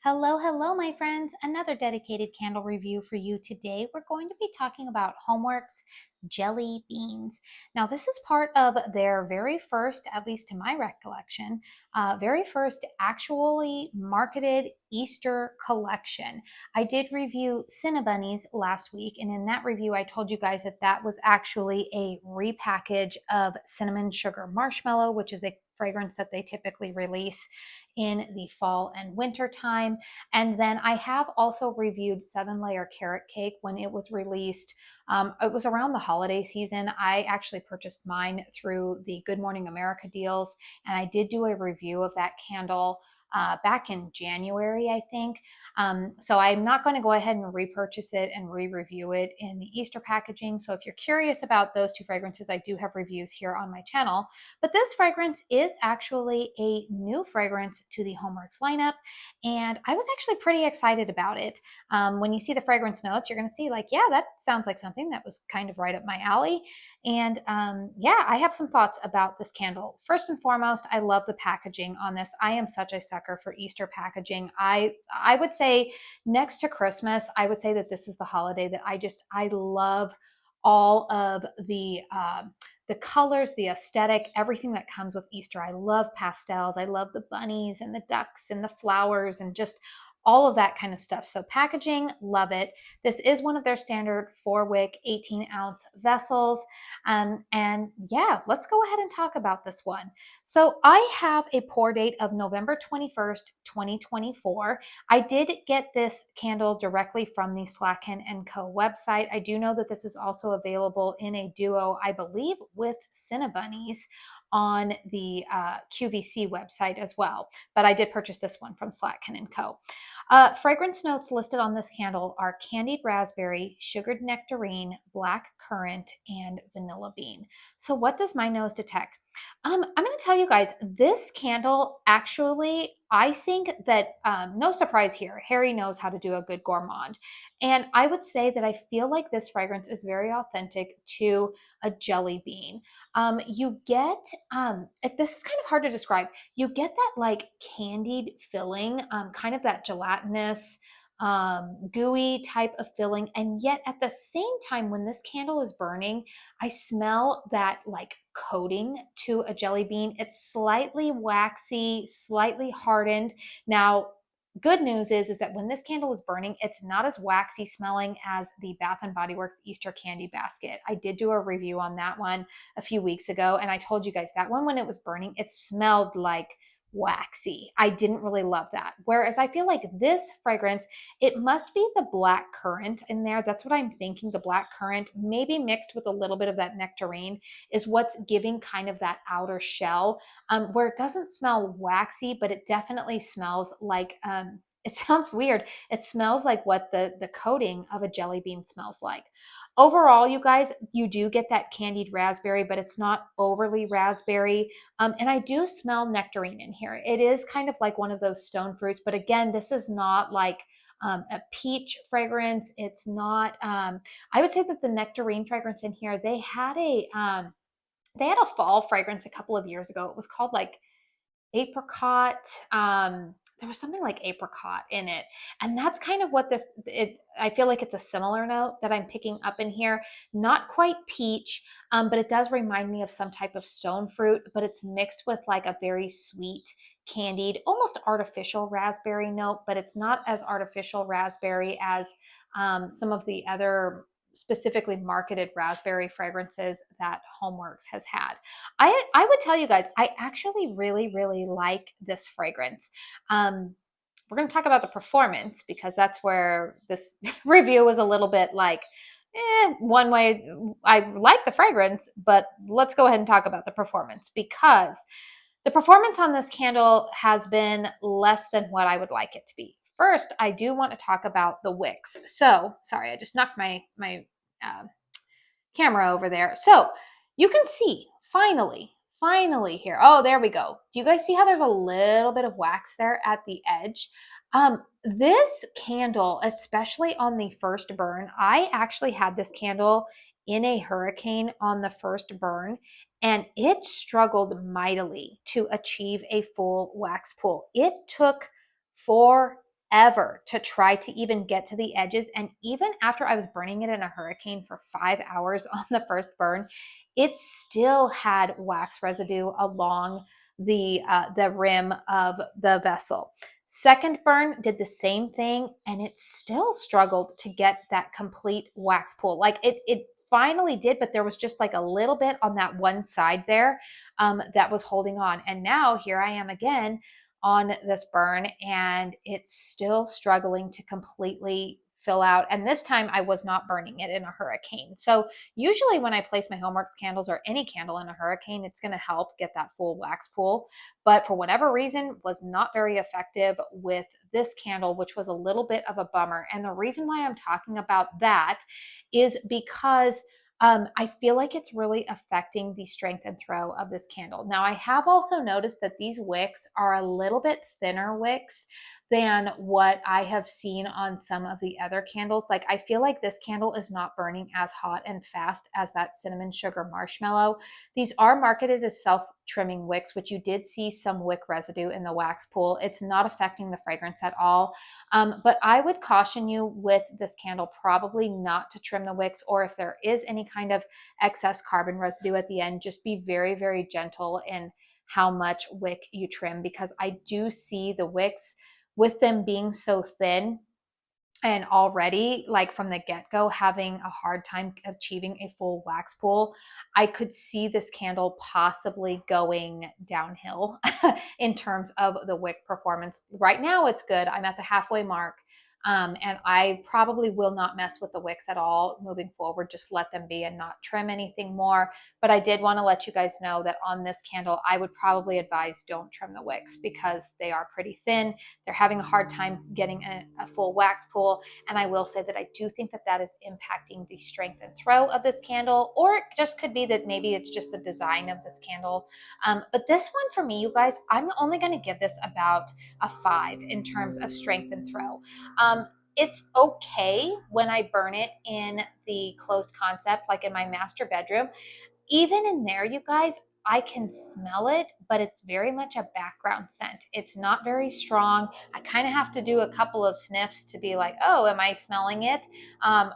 Hello, hello, my friends. Another dedicated candle review for you today. We're going to be talking about HOMEWORX jelly beans. Now, this is part of their very first, at least to my recollection, very first actually marketed Easter collection. I did review Cinnabunnies last week, and in that review, I told you guys that that was actually a repackage of Cinnamon Sugar Marshmallow, which is a fragrance that they typically release in the fall and winter time. And then I have also reviewed 7-layer carrot cake when it was released. It was around the holiday season. I actually purchased mine through the Good Morning America deals, and I did do a review of that candle back in January, I think. So I'm not going to go ahead and repurchase it and re-review it in the Easter packaging. So if you're curious about those two fragrances, I do have reviews here on my channel. But this fragrance is actually a new fragrance to the HOMEWORX lineup, and I was actually pretty excited about it. When you see the fragrance notes, you're going to see like, yeah, that sounds like something that was kind of right up my alley. And yeah, I have some thoughts about this candle. First and foremost, I love the packaging on this. I am such a sucker for Easter packaging. I would say next to Christmas, I would say that this is the holiday that I love all of the colors, the aesthetic, everything that comes with Easter. I love pastels. I love the bunnies and the ducks and the flowers and just all of that kind of stuff. So packaging, love it. This is one of their standard 4-wick, 18-ounce vessels. And yeah, let's go ahead and talk about this one. So I have a pour date of November 21st, 2024. I did get this candle directly from the Slacken & Co. website. I do know that this is also available in a duo, I believe, with Cinnabunnies on the QVC website as well. But I did purchase this one from Slacken & Co. Fragrance notes listed on this candle are candied raspberry, sugared nectarine, black currant, and vanilla bean. So what does my nose detect? I'm going to tell you guys, this candle actually, I think that, no surprise here, Harry knows how to do a good gourmand. And I would say that I feel like this fragrance is very authentic to a jelly bean. You get, this is kind of hard to describe. You get that like candied filling, kind of that gelatinous, gooey type of filling. And yet at the same time, when this candle is burning, I smell that like coating to a jelly bean. It's slightly waxy, slightly hardened. Now, good news is that when this candle is burning, it's not as waxy smelling as the Bath and Body Works Easter Candy Basket. I did do a review on that one a few weeks ago, and I told you guys that one, when it was burning, it smelled like waxy. I didn't really love that. Whereas I feel like this fragrance, it must be the black currant in there. That's what I'm thinking. The black currant, maybe mixed with a little bit of that nectarine, is what's giving kind of that outer shell, where it doesn't smell waxy, but it definitely smells like, it sounds weird. It smells like what the coating of a jelly bean smells like. Overall, you guys, you do get that candied raspberry, but it's not overly raspberry. And I do smell nectarine in here. It is kind of like one of those stone fruits, but again, this is not like a peach fragrance. It's not, I would say that the nectarine fragrance in here, they had a fall fragrance a couple of years ago. It was called like apricot. There was something like apricot in it. And that's kind of what I feel like it's a similar note that I'm picking up in here. Not quite peach, but it does remind me of some type of stone fruit, but it's mixed with like a very sweet, candied, almost artificial raspberry note, but it's not as artificial raspberry as some of the other specifically marketed raspberry fragrances that HOMEWORX has had. I would tell you guys, I actually really, really like this fragrance. We're going to talk about the performance because that's where this review was a little bit like, one way. I like the fragrance, but let's go ahead and talk about the performance, because the performance on this candle has been less than what I would like it to be. First, I do want to talk about the wicks. So, sorry, I just knocked my uh, camera over there. So you can see finally here. Oh, there we go. Do you guys see how there's a little bit of wax there at the edge? This candle, especially on the first burn, I actually had this candle in a hurricane on the first burn, and it struggled mightily to achieve a full wax pull. It took forever. forever to try to even get to the edges. And even after I was burning it in a hurricane for 5 hours on the first burn, it still had wax residue along the rim of the vessel. Second burn did the same thing, and it still struggled to get that complete wax pool. Like it finally did, but there was just like a little bit on that one side there that was holding on. And now here I am again on this burn, and it's still struggling to completely fill out. And this time I was not burning it in a hurricane. So usually when I place my HOMEWORX candles or any candle in a hurricane, it's going to help get that full wax pool. But for whatever reason, was not very effective with this candle, which was a little bit of a bummer. And the reason why I'm talking about that is because I feel like it's really affecting the strength and throw of this candle. Now, I have also noticed that these wicks are a little bit thinner wicks than what I have seen on some of the other candles. Like, I feel like this candle is not burning as hot and fast as that cinnamon sugar marshmallow. These are marketed as self-trimming wicks, which you did see some wick residue in the wax pool. It's not affecting the fragrance at all. But I would caution you with this candle probably not to trim the wicks, or if there is any kind of excess carbon residue at the end, just be very, very gentle in how much wick you trim, because I do see the wicks with them being so thin and already like from the get-go having a hard time achieving a full wax pool. I could see this candle possibly going downhill in terms of the wick performance. Right now it's good. I'm at the halfway mark. And I probably will not mess with the wicks at all moving forward. Just let them be and not trim anything more. But I did want to let you guys know that on this candle, I would probably advise don't trim the wicks because they are pretty thin. They're having a hard time getting a full wax pool. And I will say that I do think that that is impacting the strength and throw of this candle, or it just could be that maybe it's just the design of this candle. But this one for me, you guys, I'm only going to give this about a 5 in terms of strength and throw. It's okay when I burn it in the closed concept, like in my master bedroom. Even in there, you guys, I can smell it, but it's very much a background scent. It's not very strong. I kind of have to do a couple of sniffs to be like, oh, am I smelling it?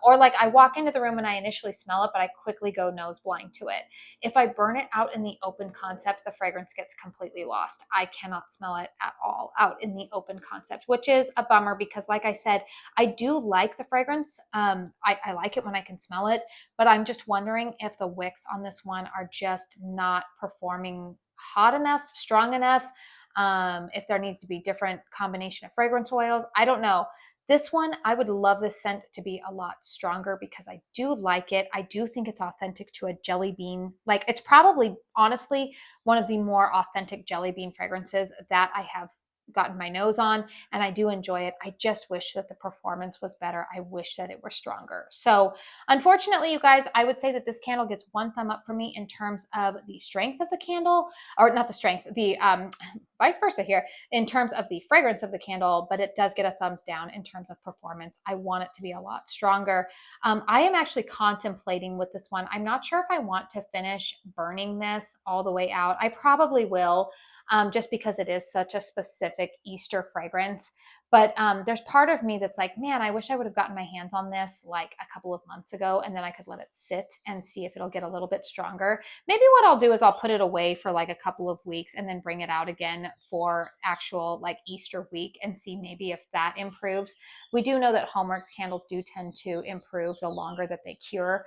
Or like I walk into the room and I initially smell it, but I quickly go nose blind to it. If I burn it out in the open concept, the fragrance gets completely lost. I cannot smell it at all out in the open concept, which is a bummer because like I said, I do like the fragrance. I like it when I can smell it, but I'm just wondering if the wicks on this one are just not performing hot enough, strong enough, if there needs to be different combination of fragrance oils. I don't know. This one, I would love this scent to be a lot stronger because I do like it. I do think it's authentic to a jelly bean. Like it's probably, honestly, one of the more authentic jelly bean fragrances that I have gotten my nose on, and I do enjoy it. I just wish that the performance was better. I wish that it were stronger. So unfortunately, you guys, I would say that this candle gets one thumb up for me in terms of the strength of the candle, or not the strength, the vice versa here, in terms of the fragrance of the candle, but it does get a thumbs down in terms of performance. I want it to be a lot stronger. I am actually contemplating with this one. I'm not sure if I want to finish burning this all the way out. I probably will, just because it is such a specific Easter fragrance. But there's part of me that's like, man, I wish I would have gotten my hands on this like a couple of months ago, and then I could let it sit and see if it'll get a little bit stronger. Maybe what I'll do is I'll put it away for like a couple of weeks and then bring it out again for actual like Easter week and see maybe if that improves. We do know that HOMEWORX candles do tend to improve the longer that they cure.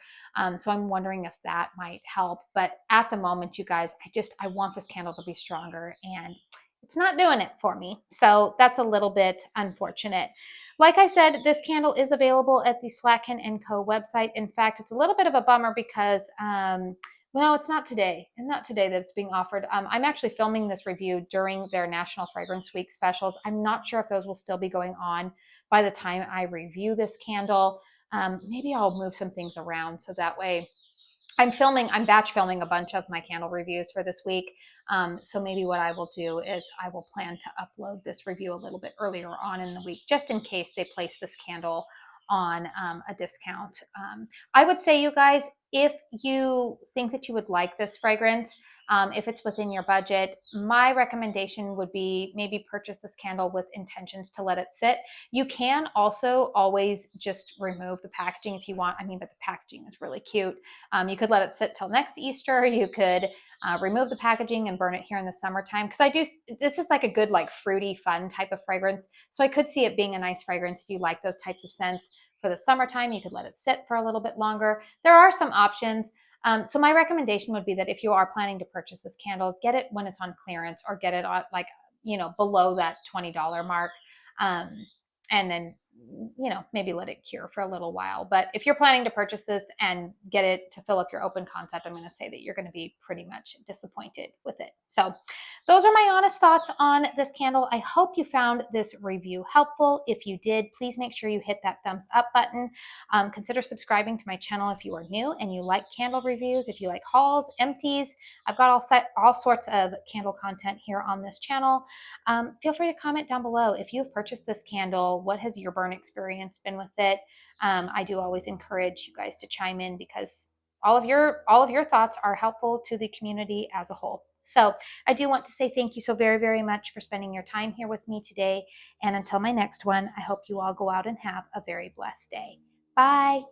So I'm wondering if that might help. But at the moment, you guys, I want this candle to be stronger, and it's not doing it for me. So that's a little bit unfortunate. Like I said, this candle is available at the Slatkin & Co. website. In fact, it's a little bit of a bummer because, well, it's not today. And not today that it's being offered. I'm actually filming this review during their National Fragrance Week specials. I'm not sure if those will still be going on by the time I review this candle. Maybe I'll move some things around so that way I'm batch filming a bunch of my candle reviews for this week. So maybe what I will do is I will plan to upload this review a little bit earlier on in the week, just in case they place this candle on a discount. I would say, you guys, if you think that you would like this fragrance, if it's within your budget, my recommendation would be maybe purchase this candle with intentions to let it sit. You can also always just remove the packaging if you want. I mean, but the packaging is really cute. You could let it sit till next Easter. You could remove the packaging and burn it here in the summertime. Because this is like a good, like fruity, fun type of fragrance. So I could see it being a nice fragrance if you like those types of scents. For the summertime, you could let it sit for a little bit longer. There are some options. So my recommendation would be that if you are planning to purchase this candle, get it when it's on clearance or get it on like, below that $20 mark. And then, maybe let it cure for a little while. But if you're planning to purchase this and get it to fill up your open concept, I'm going to say that you're going to be pretty much disappointed with it. So those are my honest thoughts on this candle. I hope you found this review helpful. If you did, please make sure you hit that thumbs up button. Consider subscribing to my channel if you are new and you like candle reviews. If you like hauls, empties, I've got all sorts of candle content here on this channel. Feel free to comment down below. If you've purchased this candle, what has your burn experience been with it? I do always encourage you guys to chime in because all of your thoughts are helpful to the community as a whole. So I do want to say thank you so very, very much for spending your time here with me today. And until my next one, I hope you all go out and have a very blessed day. Bye.